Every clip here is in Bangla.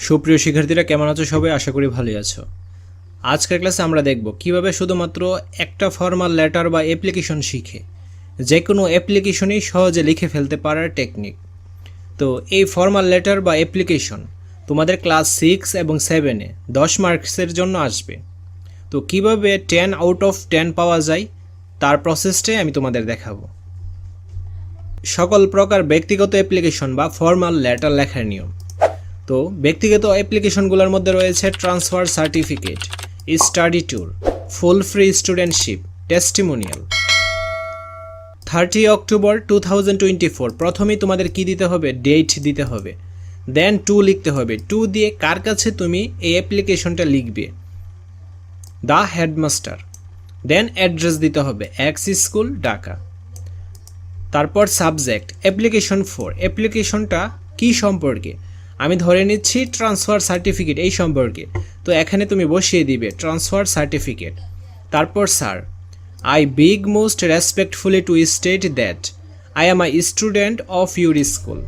সুপ্রিয় শিক্ষার্থীরা কেমন আছো সবাই? আশা করি ভালোই আছো। আজকের ক্লাসে আমরা দেখব কিভাবে শুধুমাত্র একটা ফর্মাল লেটার বা অ্যাপ্লিকেশন শিখে যে কোনো অ্যাপ্লিকেশনই সহজে লিখে ফেলতে পারার টেকনিক। তো এই ফর্মাল লেটার বা অ্যাপ্লিকেশন তোমাদের ক্লাস 6 এবং 7-এ 10 মার্কসের জন্য আসবে। তো কিভাবে 10 আউট অফ 10 পাওয়া যায় তার প্রসেসটাই আমি তোমাদের দেখাবো। সকল প্রকার ব্যক্তিগত অ্যাপ্লিকেশন বা ফর্মাল লেটার লেখার নিয়ম। তো ব্যক্তিগত অ্যাপ্লিকেশনগুলোর মধ্যে রয়েছে transfer certificate, study tour, full free studentship, testimonial. 30 October 2024 প্রথমেই তোমাদের কি দিতে হবে? ডেট দিতে হবে। দেন টু লিখতে হবে। টু দিয়ে কার কাছে তুমি এই অ্যাপ্লিকেশনটা লিখবে? The headmaster. দেন অ্যাড্রেস দিতে হবে, এক্স স্কুল, ঢাকা। তারপর সাবজেক্ট, অ্যাপ্লিকেশন ফর। অ্যাপ্লিকেশনটা কি সম্পর্কে? আমি ধরে নিচ্ছি ট্রান্সফার সার্টিফিকেট এই সম্পর্কে, তো এখানে তুমি বসিয়ে দিবে ট্রান্সফার সার্টিফিকেট। তারপর sir, I big most respectfully two state that I am I student of your school.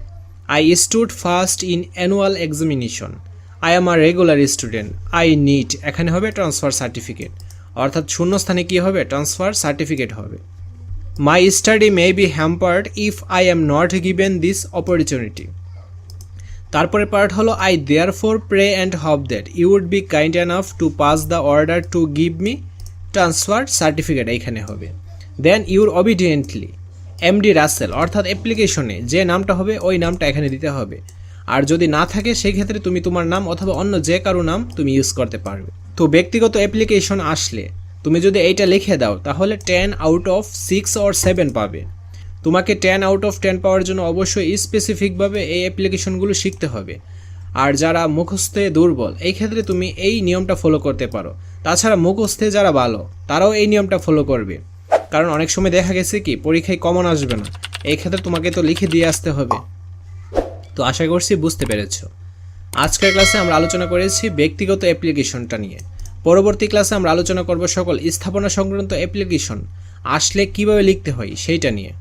I stood first in annual examination. I am a regular student. I need, এখানে হবে ট্রান্সফার সার্টিফিকেট, অর্থাৎ শূন্যস্থানে কি হবে? ট্রান্সফার সার্টিফিকেট হবে। My study may be hampered if I am not given this opportunity. তারপরে পার্ট হলো I therefore pray and hope that you would be kind enough to pass the order to give me transfer certificate, এইখানে হবে। Then your obediently MD Rasel, অর্থাৎ অ্যাপ্লিকেশনে যে নামটা হবে ওই নামটা এখানে দিতে হবে। আর যদি না থাকে সেই ক্ষেত্রে তুমি তোমার নাম অথবা অন্য যে কারো নাম তুমি ইউজ করতে পারবে। তো ব্যক্তিগত অ্যাপ্লিকেশন আসলে তুমি যদি এইটা লিখে দাও তাহলে 10 আউট অফ 6 অর 7 পাবে। তোমাকে 10 আউট অফ 10 পাওয়ার জন্য অবশ্যই স্পেসিফিকভাবে এই অ্যাপ্লিকেশনগুলো শিখতে হবে। আর যারা মুখস্থে দুর্বল এই ক্ষেত্রে তুমি এই নিয়মটা ফলো করতে পারো। তাছাড়া মুখস্থে যারা ভালো তারাও এই নিয়মটা ফলো করবে, কারণ অনেক সময় দেখা গেছে কি পরীক্ষায় কমন আসবে না, এই ক্ষেত্রে তোমাকে তো লিখে দিয়ে আসতে হবে। তো আশা করছি বুঝতে পেরেছো। আজকের ক্লাসে আমরা আলোচনা করেছি ব্যক্তিগত অ্যাপ্লিকেশনটা নিয়ে। পরবর্তী ক্লাসে আমরা আলোচনা করব সকল স্থাপনা সংক্রান্ত অ্যাপ্লিকেশন আসলে কিভাবে লিখতে হয় সেইটা নিয়ে।